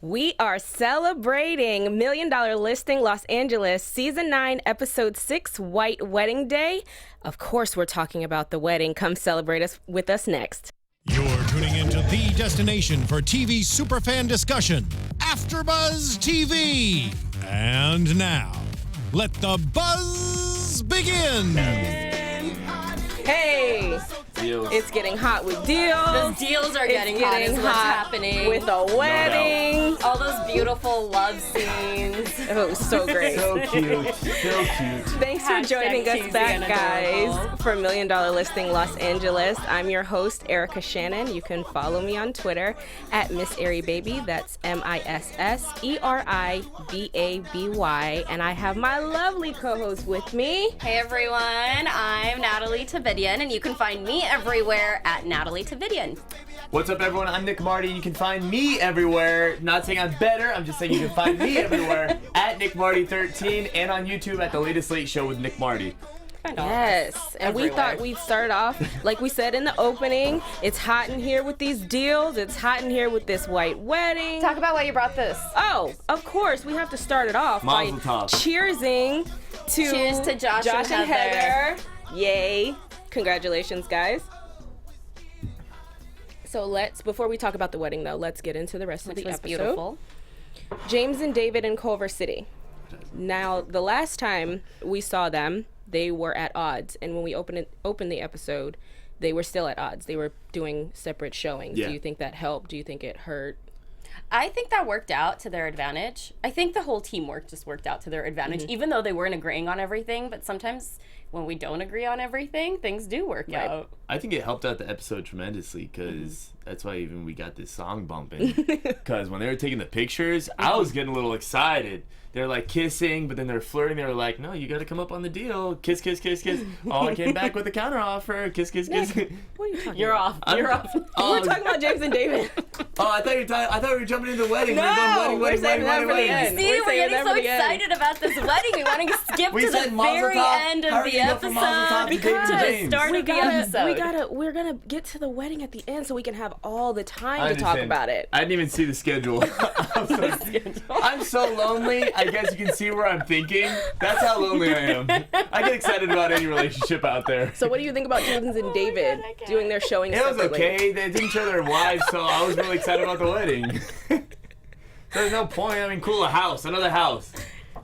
We are celebrating $1 Million Listing Los Angeles Season 9, Episode 6, White Wedding Day. Of course, we're talking about the wedding. Come celebrate with us next. You're tuning into the destination for TV superfan discussion, AFTERBUZZ TV. And now, let the buzz begin. Hey! Deals. It's getting hot with deals. The deals are getting hot is what's happening. With a wedding. All those beautiful love scenes. Oh, so great. So cute. So cute. Thanks for joining us back, guys, for $1 Million Listing Los Angeles. I'm your host, Erica Shannon. You can follow me on Twitter at Miss Airy Baby. That's MISSERIBABY. And I have my lovely co-host with me. Hey everyone, I'm Nataly Tavidian, and you can find me everywhere at Nataly Tavidian. What's up, everyone? I'm Nick Mardi. You can find me everywhere. Not saying I'm better. I'm just saying you can find me everywhere at Nick Mardi 13 and on YouTube at The Latest Late Show with Nick Mardi. Yes, and we thought we'd start off, like we said in the opening, it's hot in here with these deals, it's hot in here with this white wedding. Talk about why you brought this. Oh, of course, we have to start it off by Mazel tov. cheersing to Cheers to Josh and Heather. Yay. Congratulations, guys. So before we talk about the wedding though, let's get into the rest of the episode. Beautiful. James and David in Culver City. Now, the last time we saw them, they were at odds, and when we opened the episode, they were still at odds. They were doing separate showings. Yeah. Do you think that helped? Do you think it hurt? I think that worked out to their advantage. I think the whole teamwork just worked out to their advantage, even though they weren't agreeing on everything. But sometimes when we don't agree on everything, things do work out. I think it helped out the episode tremendously because that's why even we got this song bumping. Because when they were taking the pictures, I was getting a little excited. They're like kissing, but then they're flirting. They were like, "No, you got to come up on the deal. Kiss, kiss, kiss, kiss." Oh, I came back with a counter offer. Kiss, kiss, kiss. What are you talking You're about? off. You're off. We're talking about James and David. Oh, I thought we were jumping into the wedding. No, we were going we're saving that for the end. See, we're getting so excited about this wedding. We want to skip to the very end of the episode to the start of the episode. We're gonna get to the wedding at the end so we can have all the time to talk about it. I didn't even see the schedule. I'm so lonely. I guess you can see where I'm thinking. That's how lonely I am. I get excited about any relationship out there. So what do you think about James and David doing their showing It was separately? okay. They didn't show their wives, so I was really excited about the wedding. There's no point. I mean, cool, a house, another house.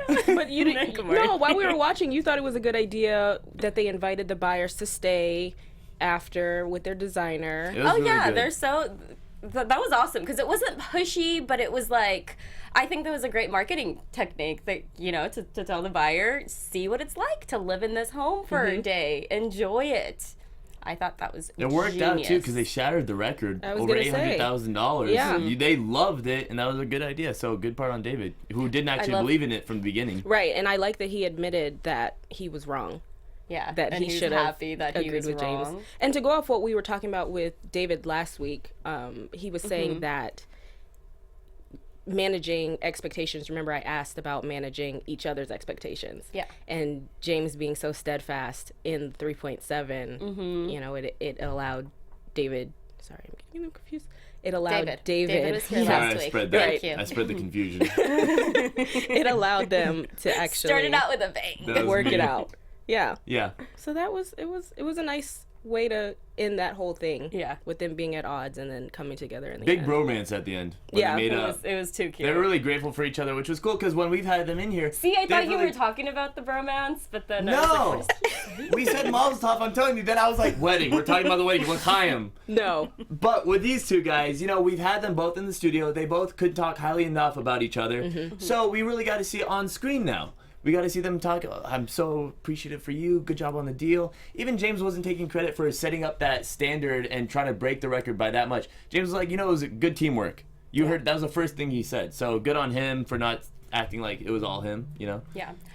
But you didn't. No, while we were watching, you thought it was a good idea that they invited the buyers to stay after with their designer. It was really good. They're so. That was awesome because it wasn't pushy, but it was like, I think that was a great marketing technique that, to tell the buyer, see what it's like to live in this home for a day, enjoy it. I thought that was It worked genius. out too because they shattered the record I was over gonna say. $800,000. Yeah. They loved it, and that was a good idea. So good part on David, who didn't actually believe in it from the beginning. Right, and I like that he admitted that he was wrong. Yeah, That and he he's should have happy that he agreed was with wrong. James. And to go off what we were talking about with David last week, he was saying that managing expectations. Remember, I asked about managing each other's expectations. Yeah. And James being so steadfast in 3.7, it allowed David. Sorry, I'm getting them confused. It allowed David was here Sorry, last I week. spread that. Thank you. I spread the confusion. It allowed them to actually Started out with a bang. That was work me. it out. Yeah. Yeah. So it was a nice way to end that whole thing. Yeah. With them being at odds and then coming together in the Big end. bromance at the end. When Yeah. they made It was too cute. They were really grateful for each other, which was cool because when we've had them in here. See, I thought they've you really- were talking about the bromance, but then No! We said Mazel Tov, I'm telling you. Then I was like, wedding. We're talking about the wedding. L'chaim. No. But with these two guys, we've had them both in the studio. They both couldn't talk highly enough about each other. So we really got to see it on screen now. We got to see them talk. I'm so appreciative for you. Good job on the deal. Even James wasn't taking credit for setting up that standard and trying to break the record by that much. James was like, it was good teamwork. You heard that was the first thing he said. So good on him for not acting like it was all him, Yeah.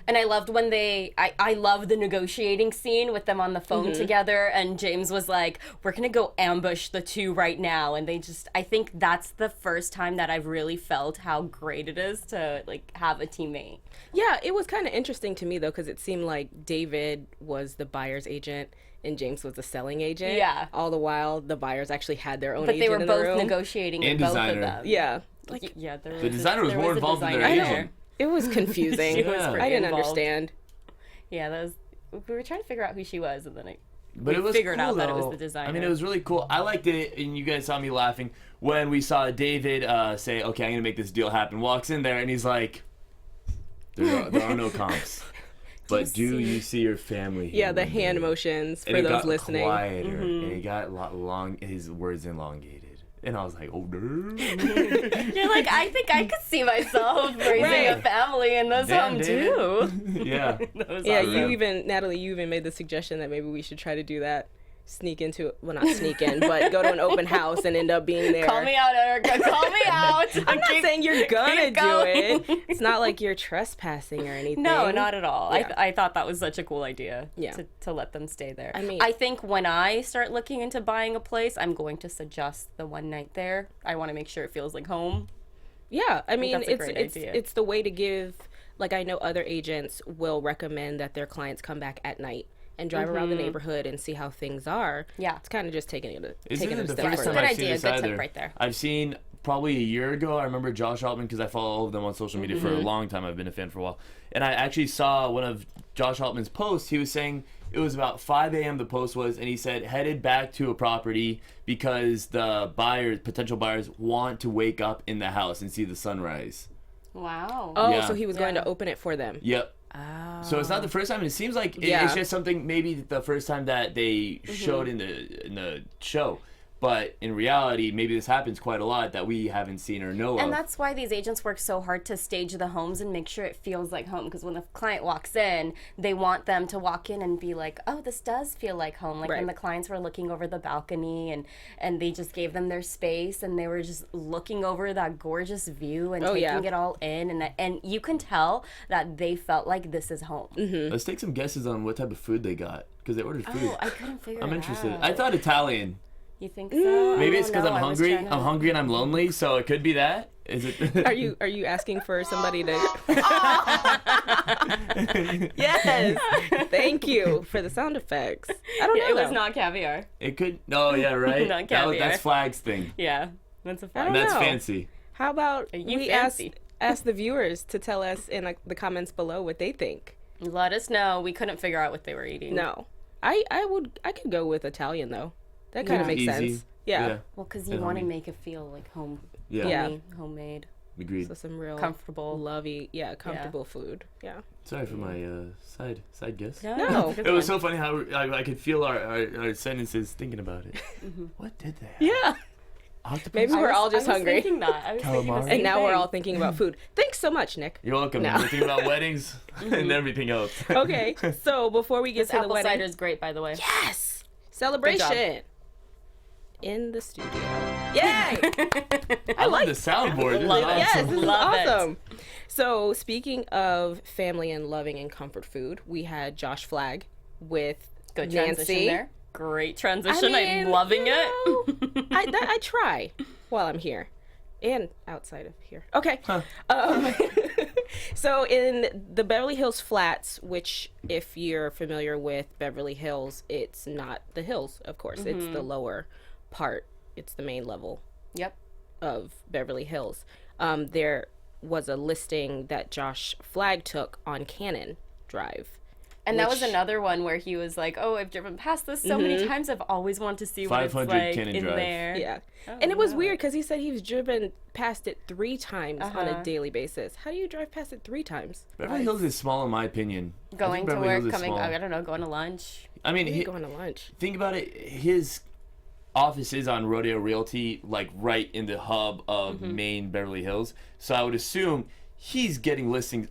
And I loved when I love the negotiating scene with them on the phone together, and James was like, we're gonna go ambush the two right now, and I think that's the first time that I've really felt how great it is to have a teammate. Yeah, it was kind of interesting to me though, because it seemed like David was the buyer's agent and James was the selling agent. Yeah. All the while, the buyers actually had their own But agent they were in the both room. negotiating And in both designer. of them. Yeah. Yeah, The designer was more involved than their I agent. know. It was confusing. She was Yeah. pretty I didn't involved. understand. Yeah, we were trying to figure out who she was, and then But it was figured cool, out that it was though. the designer. I mean, it was really cool. I liked it, and you guys saw me laughing when we saw David say, "Okay, I'm gonna make this deal happen." Walks in there, and he's like, "There are no comps, but do you see your family?" Here Yeah, the one hand day?" motions And for it those got listening. quieter, and it got long. His words elongated, and I was like, "Oh, dude." You're like, I think I could see myself raising a Right. family in this Damn, home David. too. Yeah. That was Yeah, awesome. Natalie, you even made the suggestion that maybe we should try to do that. Sneak into, well, not sneak in, but go to an open house and end up being there. Call me out, Erica. Call me out. I'm not saying you're gonna keep do going. it. It's not like you're trespassing or anything. No, not at all. Yeah. I thought that was such a cool idea. Yeah. To let them stay there. I mean- I think when I start looking into buying a place, I'm going to suggest the one night there. I want to make sure it feels like home. Yeah, I mean, that's a great idea. it's the way to give. Like, I know other agents will recommend that their clients come back at night and drive around the neighborhood and see how things are. Yeah. It's kind of just taking it Isn't a it the step first further. time Good I've seen idea, this good tip either? right there. I've seen probably a year ago. I remember Josh Altman because I follow all of them on social media for a long time. I've been a fan for a while, and I actually saw one of Josh Altman's posts. He was saying it was about 5 a.m. The post was, and he said headed back to a property because the potential buyers, want to wake up in the house and see the sunrise. Wow. Oh, Yeah. so he was going Yeah. to open it for them. Yep. Oh. So it's not the first time, and it seems like Yeah. it's just something maybe the first time that they showed in the show. But in reality, maybe this happens quite a lot that we haven't seen or know of. And that's why these agents work so hard to stage the homes and make sure it feels like home. Because when the client walks in, they want them to walk in and be like, oh, this does feel like home. Like when Right. the clients were looking over the balcony and they just gave them their space and they were just looking over that gorgeous view and Oh, taking yeah. it all in. And you can tell that they felt like this is home. Let's take some guesses on what type of food they got because they ordered food. Oh, I couldn't figure it I'm interested. out. I thought Italian. You think so? Maybe I it's don't because know. I'm I was hungry. trying to- I'm hungry and I'm lonely, so it could be that. Is it? Are you asking for somebody to? Yes. Thank you for the sound effects. I don't know. It was though. not caviar. It could. Oh yeah, right. Not That's caviar. Flagg's thing. Yeah, that's a I fun. don't That's know. fancy. How about You we fancy. ask the viewers to tell us in the comments below what they think? Let us know. We couldn't figure out what they were eating. No, I could go with Italian though. That kind of Yeah. makes Easy. sense. Yeah. Well, because you And want to homey. make it feel like home, Yeah. Yeah. homemade, Agreed. So some real comfortable. lovey, comfortable food. Yeah. Sorry for my side guess. No. good It was one. so funny how I could feel our sentences thinking about it. What did they have? Yeah. Octopus? Maybe we're all just I was hungry. Thinking that. I was thinking the Calamari? same And now we're thing. all thinking about food. Thanks so much, Nick. You're welcome. No. We're thinking about weddings and everything else. Okay, so before we get This to the apple wedding, cider is great, by the way. yes, celebration in the studio. Yay! I love the soundboard. This is Love it. awesome. Yes, this is Love it. awesome. So speaking of family and loving and comfort food, we had Josh Flagg with Good transition Nancy. there. Great transition. mean, I'm loving you it. know, I try while I'm here and outside of here. Okay. So in the Beverly Hills Flats, which if you're familiar with Beverly Hills, it's not the hills, of course. It's the lower part. It's the main level Yep. of Beverly Hills. There was a listing that Josh Flagg took on Cannon Drive. And that was Which- another one where he was like, "Oh, I've driven past this so many times. I've always wanted to see what it's 500 like Cannon in Drive. there." Yeah. Oh, And it was wow. weird because he said he's driven past it 3 times on a Uh-huh. daily basis. How do you drive past it 3 times? Beverly Hills is small in my opinion. I think Going to Beverly work, Hills is coming. small. I don't know, going to lunch. I mean, Maybe going to lunch. think about it. His office is on Rodeo Realty, like right in the hub of main Beverly Hills. So I would assume he's getting listings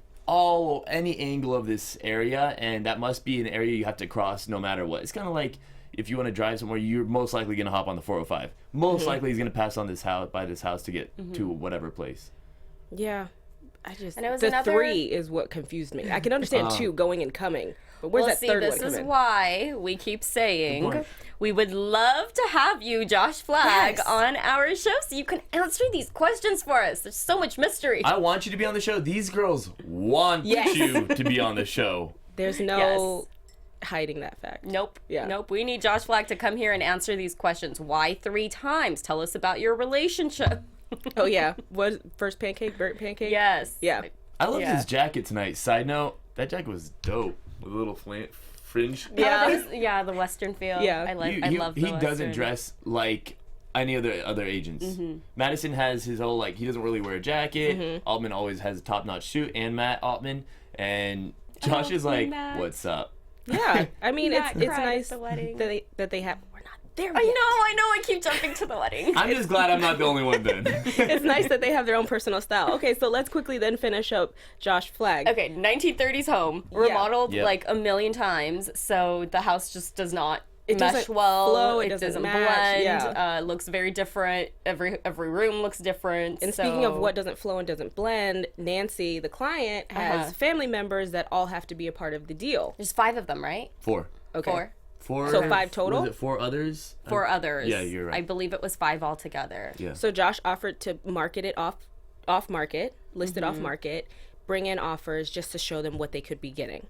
any angle of this area, and that must be an area you have to cross no matter what. It's kind of like if you want to drive somewhere, you're most likely going to hop on the 405. Most likely he's going to pass on this house by this house to get to whatever place. Yeah. I just And it was the another- 3 is what confused me. I can understand 2 going and coming, but where's Well, that see, third this one is coming? why we keep saying point. we would love to have you, Josh Flagg, Yes. on our show so you can answer these questions for us. There's so much mystery. I want you to be on the show. These girls want Yes. you to be on the show. There's no hiding that fact. Nope. Yeah. Nope. We need Josh Flagg to come here and answer these questions. Why 3 times? Tell us about your relationship. Oh yeah, what first pancake, burnt pancake? Yes. Yeah. I love Yeah. his jacket tonight. Side note, that jacket was dope with a little fringe. Yeah. Yeah, the Western feel. Yeah. I love the He doesn't Western. dress like any other agents. Madison has his whole he doesn't really wear a jacket. Altman always has a top-notch suit, and Matt Altman, and Josh is like, Matt. "What's up?" Yeah. I mean, Matt it's cried at nice the wedding. that they have. We're not there I yet. know. I keep jumping to the wedding. I'm just glad I'm not the only one then. It's nice that they have their own personal style. Okay, so let's quickly then finish up Josh Flagg. Okay, 1930s home, remodeled Yep. like a million times, so the house just does not It mesh doesn't well. flow, it it doesn't doesn't match, blend. yeah. Looks very different. Every room looks different. And speaking of what doesn't flow and doesn't blend, Nancy, the client, has family members that all have to be a part of the deal. there's 5 of them, right? 4. Okay. Four. So 5 total? Was it 4 others? 4 others. Yeah, you're right. I believe it was 5 altogether. Yeah. So Josh offered to market it off market, list it off market, bring in offers just to show them what they could be getting.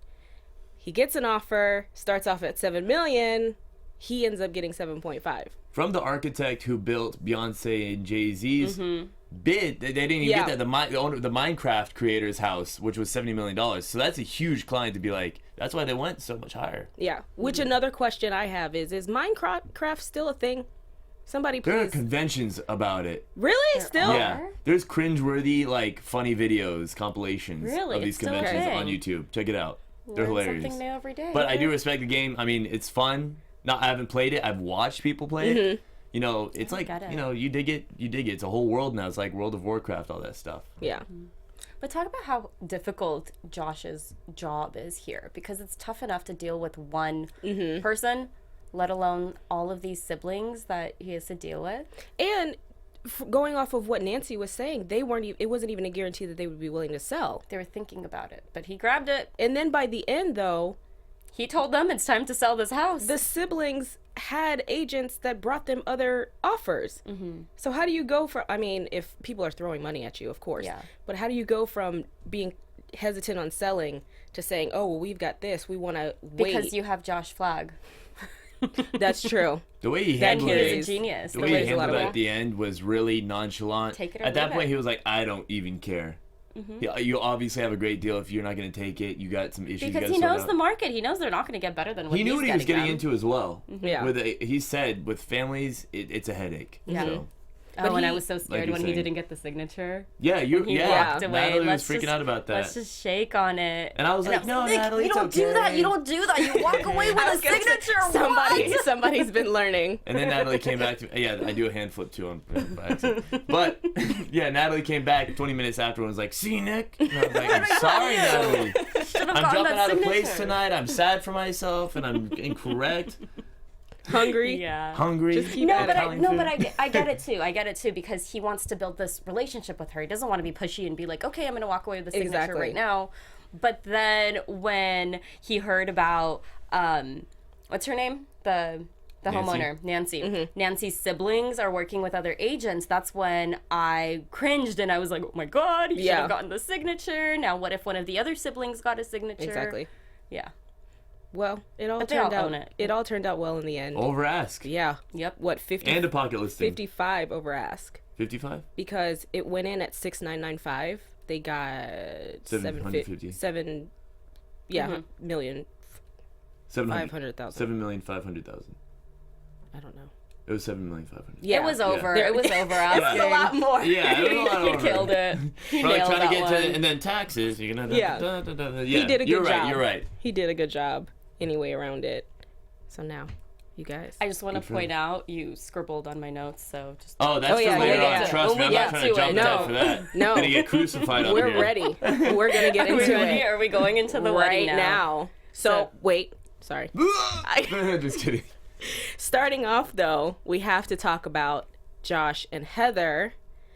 He gets an offer, starts off at $7 million. He ends up getting 7.5. From the architect who built Beyonce and Jay-Z's bid, they didn't even Yeah. get that. The owner of the Minecraft creator's house, which was $70 million. So that's a huge client to be like, that's why they went so much higher. Yeah. Which another question I have is Minecraft still a thing? Somebody There are please. conventions about it. Really? Still? Yeah. There's cringeworthy, funny videos, compilations Really? of these It's still a conventions thing? on YouTube. Check it out. They're Learn hilarious. something new every day. But I do respect the game. I mean, it's fun. I haven't played it. I've watched people play it. It's like, get it. you dig it. You dig it. It's a whole world now. It's like World of Warcraft, all that stuff. Yeah. But talk about how difficult Josh's job is here, because it's tough enough to deal with one person, let alone all of these siblings that he has to deal with. And going off of what Nancy was saying, they weren't. It wasn't even a guarantee that they would be willing to sell. They were thinking about it, but he grabbed it. And then by the end, though, He told them it's time to sell this house. the siblings had agents that brought them other offers. So how do you go from? I mean, if people are throwing money at you, of course. Yeah. But how do you go from being hesitant on selling to saying, "Oh, well, we've got this. We want to wait"? because you have Josh Flagg. That's true. The way he That handled kid it, is a genius. the the way way he he's a lot handled of it at the end was really nonchalant. Take it or At that leave point, it. he was like, "I don't even care." You obviously have a great deal. If you're not going to take it, you got some issues. you Because gotta he sort knows out. the market. He knows they're not going to get better than what He knew what he was getting them. into as well. Yeah. He said with families, it's a headache. Yeah. So, Oh, and I he- was so scared you're when he saying. didn't get the signature. yeah, He walked away. Nataly was Let's freaking just- out about that. Let's just shake on it. And I was like, "No, Natalie, you it's don't do that. okay." You don't do that. You walk away with I a was gonna say, signature. somebody's been learning. And then Natalie came back to me. Yeah, I do a hand flip too by accident. But yeah, Natalie came back 20 minutes after and was like, "See, Nick?" And I was like, "I'm sorry, Natalie. I'm jumping out of place tonight. I'm sad for myself, and I'm incorrect, Hungry. Yeah. hungry." Just keep No, at but it. I get it too. I get it too, because he wants to build this relationship with her. He doesn't want to be pushy and be like, okay, I'm going to walk away with the signature Exactly. right now. But then when he heard about what's her name, the Nancy. homeowner, Nancy. Nancy's siblings are working with other agents. That's when I cringed and I was like, oh my god, he should Yeah. have gotten the signature. Now what if one of the other siblings got a signature? Exactly. Yeah. Well, it all But they turned all out. own it. It all turned out well in the end. Over ask. Yeah. Yep. What 50? And a pocket listing. 55 over ask 55. because it went in at 6,995. They got 750. 7. Yeah, million 700,000. 500,000. 7,500,000. I don't know. It was 7,500,000. Yeah. It was over. There- It was over. It was a lot more. Yeah, it was a lot He over. killed it. He We're like nailed trying to that get one. to, and then taxes. You're gonna. Yeah. Yeah, He did a good you're job. Right. You're right. He did a good job anyway around it. So now, you guys. I just want to Good for point him. out you scribbled on my notes, so just Oh, that's Oh, yeah, for later yeah, on. yeah. Trust me, When I'm we not get trying to to jump it. the No. gun for that. No. Gonna get crucified up We're here. ready. We're gonna get Are we into ready? it Are we going into the right wedding now. So wait, sorry. Just kidding. Starting off though, we have to talk about Josh and Heather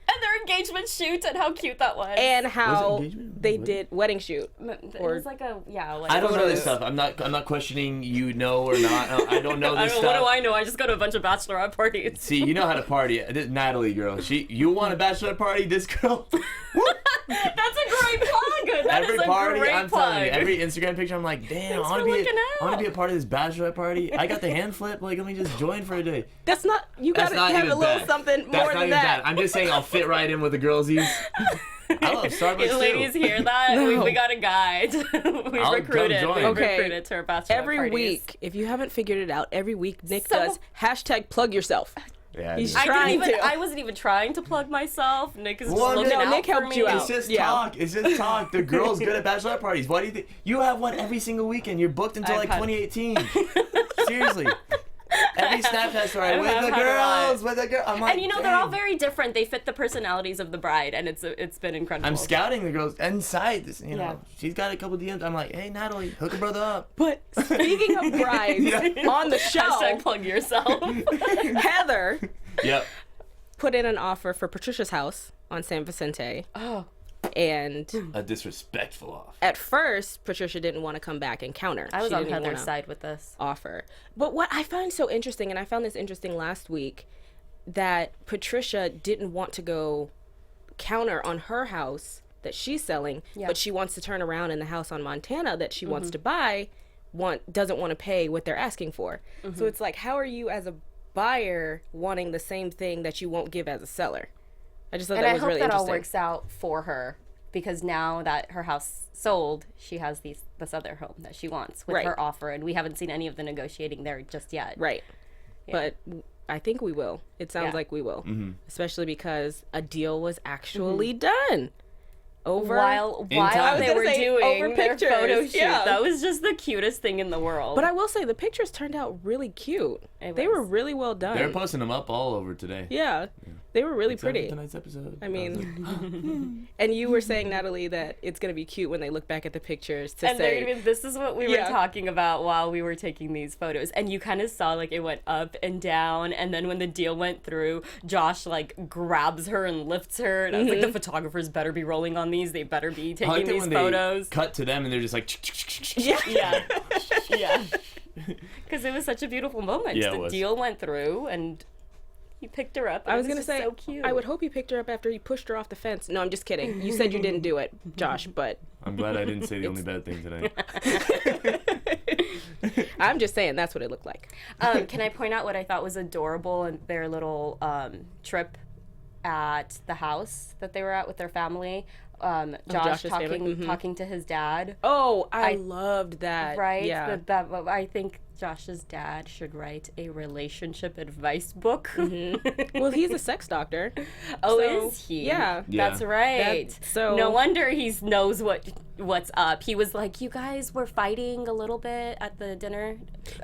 And their engagement shoot and how cute that was. and how engagement? they What? did wedding shoot. It or- was like a like I don't know this Photos. stuff. I'm not questioning you know or not. I don't know I this don't, stuff. what do I know? I just go to a bunch of bachelorette parties. See, you know how to party. This Natalie girl. You want a bachelor party? This girl. Whoop. That's a great plug. That Every is a party, great I'm plug. telling you, every Instagram picture, I'm like, damn, Thanks I for looking want to out. be a part of this bachelorette party. I got the hand flip. Like, let me just join for a day. That's not. You That's gotta not have even a little bad. something That's more not than even that. bad. I'm just saying I'll fit right in with the girlsies. I love Starbucks too. Ladies, hear that? No. We got a guide. we I'll recruited. come join. We Okay. recruited to our bachelorette Every parties. week, if you haven't figured it out, every week Nick So- does hashtag plug yourself. Yeah, He's dude. trying to. I wasn't even trying to plug myself. Nick is just Well, looking no, out Nick for helped me. you out. It's just Yeah. talk. It's just talk. The girl's good at bachelorette parties. Why do you think you have one every single weekend? You're booked until I've like had- 2018. Seriously. Every Snapchat story I've with the had a lot. girls, with the girl. I'm like, And you know they're all dang. very different. They fit the personalities of the bride, and it's been incredible. I'm scouting the girls inside. This, you know, Yeah. she's got a couple DMs. I'm like, hey, Nataly, hook a brother up. But speaking of brides on the show, Hashtag plug yourself. Heather Yep. put in an offer for Patricia's house on San Vicente. Oh. And A disrespectful off. at first, Patricia didn't want to come back and counter. I was She on didn't even Heather's wanna side with this. offer. But what I find so interesting, and I found this interesting last week, that Patricia didn't want to go counter on her house that she's selling, Yeah. but she wants to turn around in the house on Montana that she wants to buy, doesn't want to pay what they're asking for. So it's like, how are you as a buyer wanting the same thing that you won't give as a seller? I just thought And that I was hope really that all interesting. works out for her, because now that her house sold, she has this other home that she wants with Right. her offer, and we haven't seen any of the negotiating there just yet. Right. But I think we will. It sounds Yeah. like we will. Mm-hmm. Especially because a deal was actually done. Over While In time. I was they gonna were say, doing over their pictures, photo shoot, yeah. that was just the cutest thing in the world. But I will say the pictures turned out really cute. It They was. were really well done. They're posting them up all over today. Yeah. They were really Except for pretty. tonight's episode. I mean, and you were saying, Natalie, that it's going to be cute when they look back at the pictures to and they're say, gonna be, this is what we were Yeah. talking about while we were taking these photos, and you kind of saw like it went up and down, and then when the deal went through, Josh like grabs her and lifts her, and I was like, the photographers better be rolling on these, they better be I taking like that these when photos. they cut to them and they're just like, yeah. Yeah, yeah, because it was such a beautiful moment. Yeah, it The was. deal went through, and he picked her up. And I was it going to just say, so cute. I would hope he picked her up after he pushed her off the fence. No, I'm just kidding. You said you didn't do it, Josh, but I'm glad I didn't say the only bad thing tonight. I'm just saying that's what it looked like. Can I point out what I thought was adorable in their little trip at the house that they were at with their family? Josh Josh's talking family? Mhm. talking to his dad, Oh, I I- loved that. right? Yeah. That I think Josh's dad should write a relationship advice book. Well, he's a sex doctor. Oh, So, is he? Yeah. Yeah. That's right. so- no wonder he knows what's up. He was like, you guys were fighting a little bit at the dinner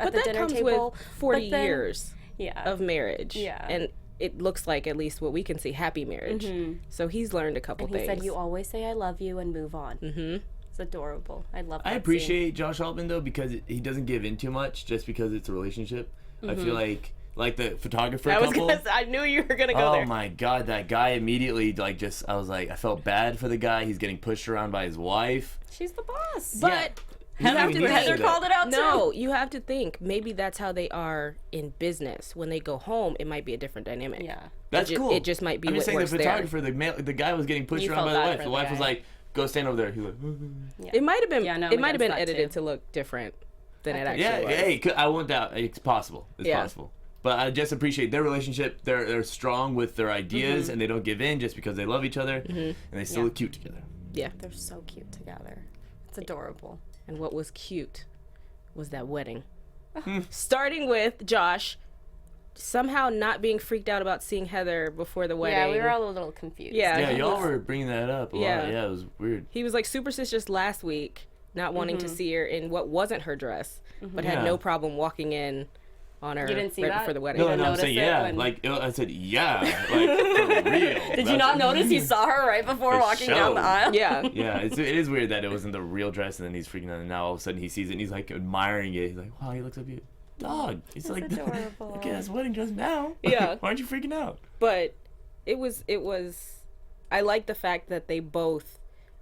But that comes table. with 40 but then- years Yeah. of marriage. Yeah. And it looks like, at least what we can see, happy marriage. So he's learned a couple and he things. said, you always say I love you and move on. Mm-hmm. It's adorable. I love that I scene. appreciate Josh Altman though because he doesn't give in too much just because it's a relationship. I feel like the photographer I was couple. gonna. I knew you were gonna go Oh there. my god, that guy immediately I was like I felt bad for the guy. He's getting pushed around by his wife. She's the boss. But you Yeah, have we to need to Heather do called it out No, too. you have to think. Maybe that's how they are in business. When they go home, it might be a different dynamic. Yeah. That's cool. It just might be I'm just what saying the works there. photographer, the guy was getting pushed You around by felt the bad wife. for The the wife was guy. like, "Go stand over there." He was like, It might have been. Yeah, no, it might have been against that edited too. to look different than it actually "Yeah, was. hey, I won't doubt. It's possible. It's Yeah. possible." But I just appreciate their relationship. They're strong with their ideas, and they don't give in just because they love each other, and they still Yeah. look cute together. Yeah. They're so cute together. It's adorable. And what was cute was that wedding. Starting with Josh somehow not being freaked out about seeing Heather before the wedding. Yeah, we were all a little confused. Yeah. Yeah, he y'all was- were bringing that up a Yeah. lot. Yeah, it was weird. He was like superstitious last week, not wanting to see her in what wasn't her dress, but had Yeah. no problem walking in on her You didn't see right that? before the wedding. No, didn't I'm notice saying it yeah. when- Like I said, yeah, like for real. Did you not notice you saw her right before For walking down the sure. aisle? Yeah. Yeah, it is weird that it wasn't the real dress, and then he's freaking out, and now all of a sudden he sees it, and he's like admiring it. He's like, "Wow, he looks so beautiful." Dog, it's like adorable. look at his wedding dress now. Yeah. Why aren't you freaking out? But it was I like the fact that they both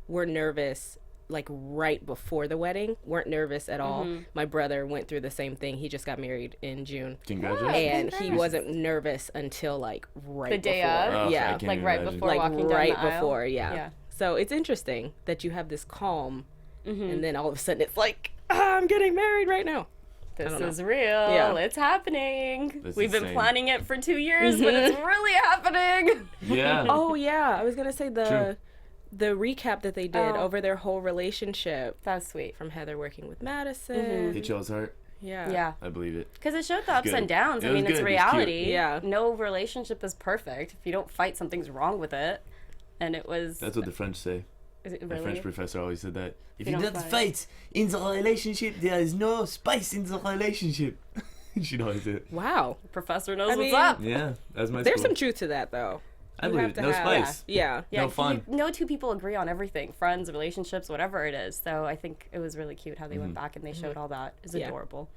were nervous like right before the wedding, weren't nervous at all. My brother went through the same thing. He just got married in June. Congratulations. And he wasn't nervous until like right The day before. of? Oh, I yeah. can't Like even right imagine. before Like walking down right the aisle? before, yeah. Yeah. So it's interesting that you have this calm, and then all of a sudden it's like, I'm getting married right now. This don't know. is real. Yeah. It's happening. That's We've been insane. planning it for 2 years, but it's really happening. Yeah. Oh yeah, I was gonna say True. the recap that they did Oh. over their whole relationship That's sweet. from Heather working with Madison. It shows heart. Yeah. Yeah. I believe it. Because it showed the ups good. and downs. It I was mean, it's good. It was cute. reality. Yeah. No relationship is perfect. If you don't fight, something's wrong with it. And it was. That's what the French say. Is it My really? French professor always said that. If You you don't don't fight. fight in the relationship, there is no spice in the relationship. She'd always say it. Wow. Professor knows I what's mean- up. Yeah, that's my There's school. some truth to that though. I You believe have it. to No have- spice. Yeah. Yeah, No fun. No two people agree on everything. Friends, relationships, whatever it is. So I think it was really cute how they went back and they showed all that. It's Yeah. adorable.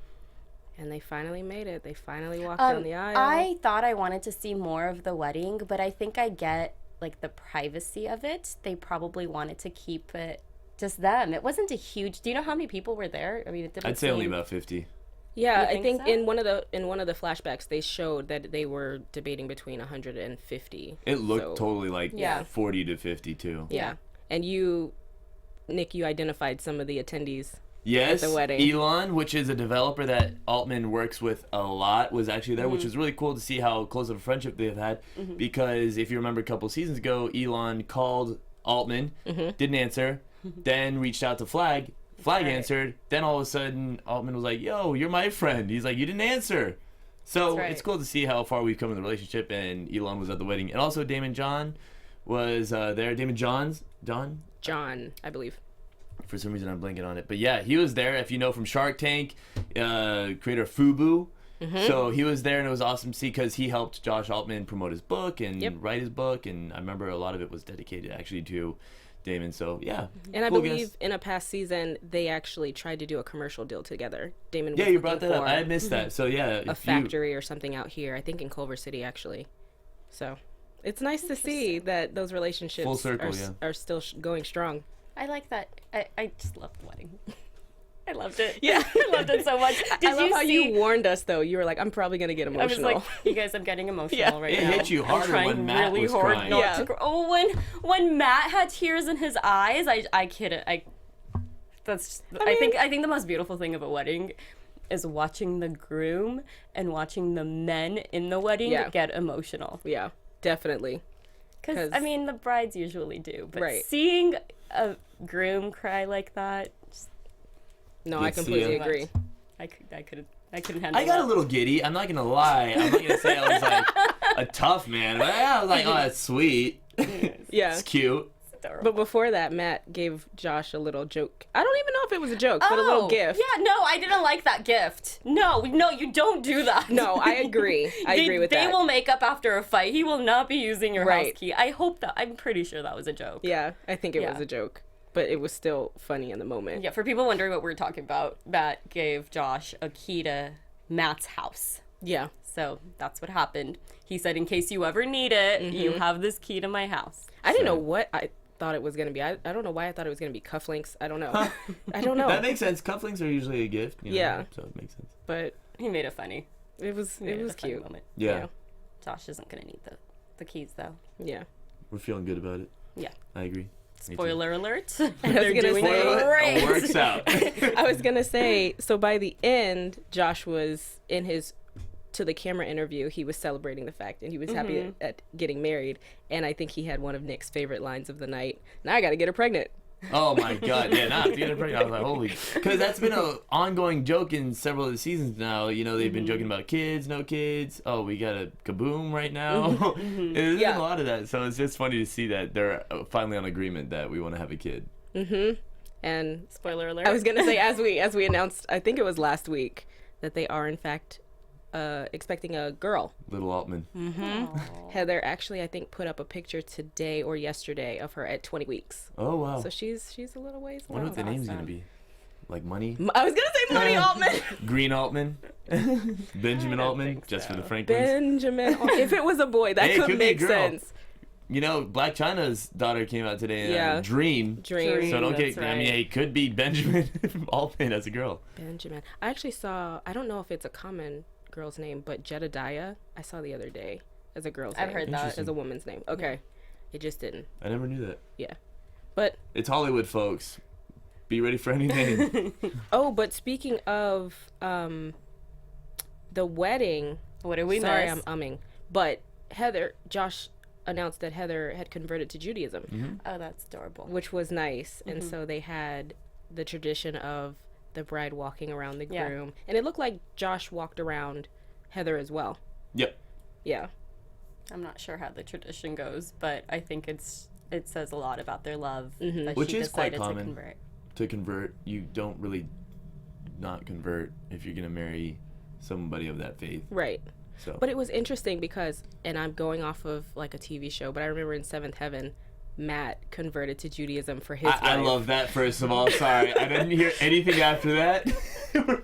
And they finally made it. They finally walked down the aisle. I thought I wanted to see more of the wedding, but I think I get like the privacy of it. They probably wanted to keep it just them. It wasn't a huge. Do you know how many people were there? I mean, it didn't. I'd say only seem- about 50. Yeah, You I think think so? in one of the flashbacks they showed that they were debating between 150. It looked So, totally like Yeah. 40 to 50 too. Yeah. And you, Nick, you identified some of the attendees. Yes, the wedding. Elon, which is a developer that Altman works with a lot, was actually there, which was really cool to see how close of a friendship they've had. Because if you remember a couple seasons ago, Elon called Altman, didn't answer, then reached out to Flagg. Flagg Right. answered. Then all of a sudden, Altman was like, "Yo, you're my friend." He's like, "You didn't answer." So That's right. it's cool to see how far we've come in the relationship. And Elon was at the wedding, and also Damon John was there. Damon John. John, I believe. For some reason, I'm blanking on it. But yeah, he was there. If you know from Shark Tank, creator Fubu. So he was there, and it was awesome to see because he helped Josh Altman promote his book and Yep. write his book. And I remember a lot of it was dedicated actually to Damon. So yeah. And I cool believe guest. in a past season they actually tried to do a commercial deal together. Damon Yeah, was you brought looking that up. for I had missed that. So yeah, a if you- factory or something out here. I think in Culver City actually. So it's nice to see that those relationships Full circle, are, yeah. are still going strong. I like that. I just loved the wedding. I loved it. Yeah. I loved it so much. Did I love you how see? you warned us though. You were like, I'm probably gonna get I emotional. was like, you guys, I'm getting emotional Yeah. right It now. hit you I'm harder trying when Matt really was hard crying. not Yeah. to cry. Oh, when Matt had tears in his eyes, I couldn't. I think the most beautiful thing of a wedding is watching the groom and watching the men in the wedding Yeah. get emotional. Yeah, definitely. Because I mean, the brides usually do, but Right. seeing a groom cry like that, just, No, Good I to see completely ya. agree. I couldn't handle. I got that. a little giddy. I'm not gonna lie. I'm not gonna say I was like a tough man, but yeah, I was like, oh, that's sweet. Yeah. It's cute. Adorable. But before that, Matt gave Josh a little joke. I don't even know if it was a joke, but a little gift. Yeah, no, I didn't like that gift. No, you don't do that. No, I agree. I agree with they that. will make up after a fight. He will not be using your Right. house key. I hope that. I'm pretty sure that was a joke. Yeah, I think it Yeah. was a joke, but it was still funny in the moment. Yeah, for people wondering what we're talking about, Matt gave Josh a key to Matt's house. Yeah. So that's what happened. He said, in case you ever need it, you have this key to my house. I didn't know So- what I thought it was going to be. I don't know why I thought it was going to be cufflinks. I don't know. I don't know. That makes sense. Cufflinks are usually a gift. You know, Yeah. So it makes sense. But He made it funny. it was He made it was a funny cute. moment. Yeah. Josh isn't going to need the keys, though. Yeah. We're feeling good about it. Yeah. I agree. Me too. Spoiler alert. was They're gonna doing say- great. It works out. I was going to say, so by the end, Josh was in his to the camera interview, he was celebrating the fact and he was happy at getting married, and I think he had one of Nick's favorite lines of the night. Now I got to get her pregnant. Oh my god, yeah, not getting pregnant. I was like, holy, because that's been an ongoing joke in several of the seasons now. You know, they've been joking about kids, no kids. Oh, we got a kaboom right now. There's been Yeah. a lot of that, so it's just funny to see that they're finally on agreement that we want to have a kid. And Spoiler alert. I was gonna say, as we announced, I think it was last week, that they are in fact expecting a girl. Little Altman. Heather actually, I think, put up a picture today or yesterday of her at 20 weeks. Oh wow. So she's a little ways I wonder what the along. name's gonna be. Like Money, I was gonna say Money Altman. Green Altman, Benjamin Altman, think just for so. the Franklins. Benjamin. If it was a boy, that Hey, it could could be a make girl. sense. You know, Black China's daughter came out today. And, Yeah. Dream. Dream. So don't That's get. I mean, right. it could be Benjamin Altman as a girl. Benjamin. I actually saw. I don't know if it's a common girl's name, but Jedediah. I saw the other day as a girl's I've name. heard that. As a woman's name. Okay. It just didn't. I never knew that. Yeah. But It's Hollywood, folks. Be ready for anything. but speaking of the wedding, What did we sorry, miss? I'm umming. But Josh announced that Heather had converted to Judaism, Oh, that's adorable. which was nice. And so they had the tradition of the bride walking around the Yeah. groom. And it looked like Josh walked around Heather as well. Yep. Yeah. I'm not sure how the tradition goes, but I think it says a lot about their love that Which she is quite decided common. to convert. To convert, you don't really not convert if you're going to marry somebody of that faith. Right. So. But it was interesting because, and I'm going off of like a TV show, but I remember in Seventh Heaven, Matt converted to Judaism for his I wife. love that, first of all. Sorry, I didn't hear anything after that.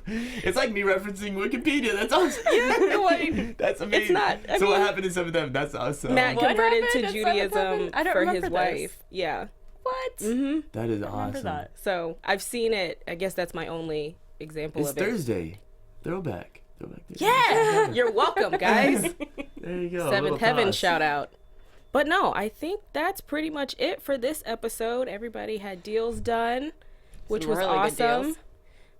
It's like me referencing Wikipedia. That's awesome. Yeah, That's amazing. It's not. I So what mean, happened in some of them? That's awesome. Matt What converted happened to in Seventh Judaism Heaven? I don't for his remember this. wife. Yeah. What? That is I remember awesome. that. So I've seen it. I guess that's my only example It's of it. Thursday. Throwback. Yeah. You're welcome, guys. There you go. Seventh Heaven shout out. But no, I think that's pretty much it for this episode. Everybody had deals done, which Some was really good awesome. deals.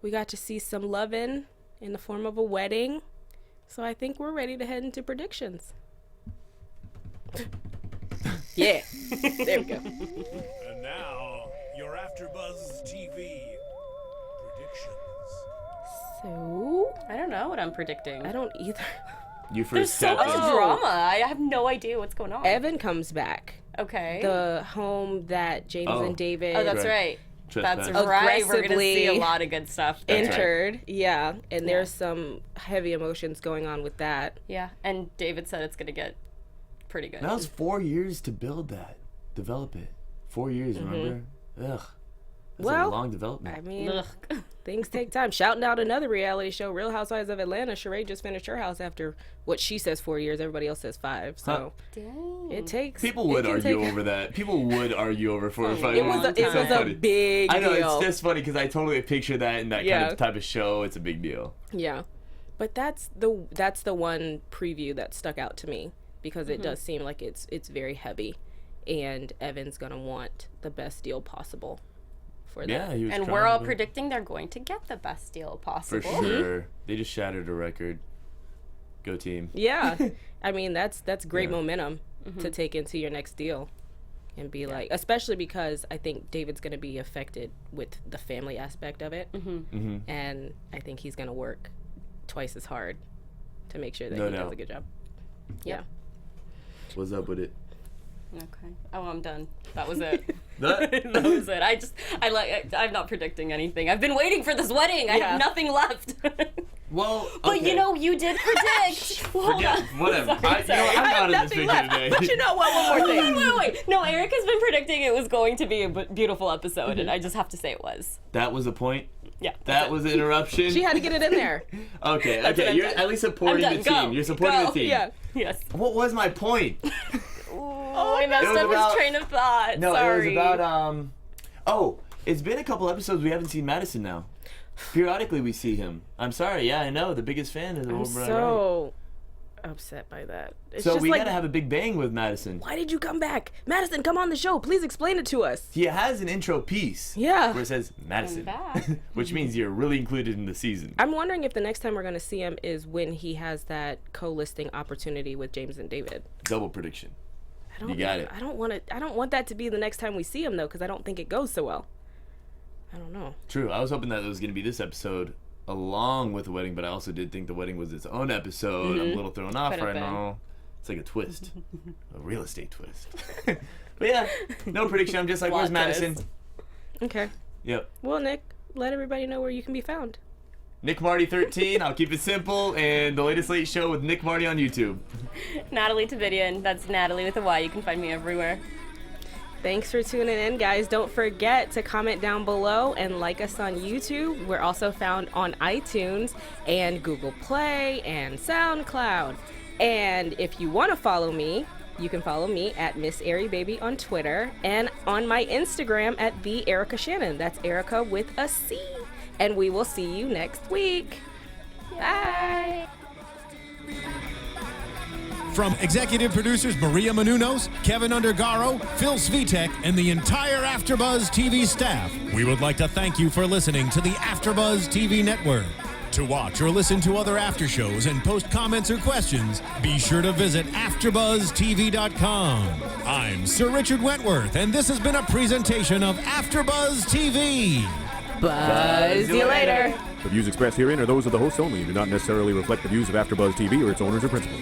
We got to see some loving in the form of a wedding. So I think we're ready to head into predictions. Yeah. There we go. And now, your AfterBuzz TV predictions. So, I don't know what I'm predicting. I don't either. You There's first so much tapped in. drama. I have no idea what's going on. Evan comes back. Okay. The home that James Oh. and David Oh, that's Right. right. Trespass. That's right. We're gonna see a Aggressively lot of good stuff. there. That's right. entered. Yeah. And there's some heavy emotions going on with that. Yeah, and David said it's gonna get pretty good. That was 4 years to build that, develop it. 4 years, remember? Ugh. That's Well, a long development. I mean, Ugh. things take time. Shouting out another reality show, Real Housewives of Atlanta. Sheree just finished her house after what she says 4 years. Everybody else says 5. So Dang. it takes. People would it can argue take- over that. People would argue over 4 or 5 It years. was a, It's it so was a funny. big I know, deal. it's just funny because I totally picture that in that kind Yeah. of type of show. It's a big deal. Yeah, but that's the one preview that stuck out to me because it does seem like it's very heavy, and Evan's gonna want the best deal possible for that. Yeah, he was And trying we're all to- predicting they're going to get the best deal For possible. sure. They just shattered a record. Go team. Yeah, I mean that's great Yeah. momentum to take into your next deal, and be like, especially because I think David's gonna be affected with the family aspect of it, and I think he's gonna work twice as hard to make sure that No he does doubt. a good job. Yeah. What's up with it? Okay. Oh, I'm done. That was it. That? That was it. I'm not predicting anything. I've been waiting for this wedding. I Yeah. have nothing left. Well, But okay. you know, you did predict. Hold Forget, on. whatever. Sorry, sorry. I'm I have out of this nothing picture left. today. But you know what? One more thing. Wait. No, Erica's been predicting it was going to be a beautiful episode, and I just have to say it was. That was the point? Yeah. That was an interruption? She had to get it in there. Okay, what okay. I'm You're done. at least supporting I'm the done. team. Go. You're supporting Go. the team. Yeah. Yes. What was my point? Oh, I messed It was up about- his train of thought. No, Sorry. it was about oh, it's been a couple episodes we haven't seen Madison now. Periodically we see him. I'm sorry, yeah, I know, the biggest fan is the I'm whole bride. so upset by that. It's So just we like, gotta have a big bang with Madison. why did you come back? Madison, come on the show. Please explain it to us. He has an intro piece Yeah. where it says Madison, back. which means you're really included in the season. I'm wondering if the next time we're going to see him is when he has that co-listing opportunity with James and David. Double prediction. I don't You got it. I don't want that to be the next time we see him though, because I don't think it goes so well. I don't know. True. I was hoping that it was gonna be this episode along with the wedding, but I also did think the wedding was its own episode. I'm a little thrown off Could have right been. now. It's like a twist, a real estate twist. But yeah, no prediction. I'm just like, where's Plot Madison? twist. Okay. Yep. Well, Nick, let everybody know where you can be found. Nick Marty 13. I'll keep it simple. And the latest late show with Nick Marty on YouTube. Nataly Tavidian. That's Natalie with a Y. You can find me everywhere. Thanks for tuning in, guys. Don't forget to comment down below and like us on YouTube. We're also found on iTunes and Google Play and SoundCloud. And if you want to follow me, you can follow me at Miss Airy Baby on Twitter and on my Instagram at the Erica Shannon. That's Erica with a C. And we will see you next week. Bye. From executive producers Maria Menounos, Kevin Undergaro, Phil Svitek, and the entire AfterBuzz TV staff, we would like to thank you for listening to the AfterBuzz TV network. To watch or listen to other after shows and post comments or questions, be sure to visit AfterBuzzTV.com. I'm Sir Richard Wentworth, and this has been a presentation of AfterBuzz TV. Buzz you later. The views expressed herein are those of the hosts only and do not necessarily reflect the views of AfterBuzz TV or its owners or principals.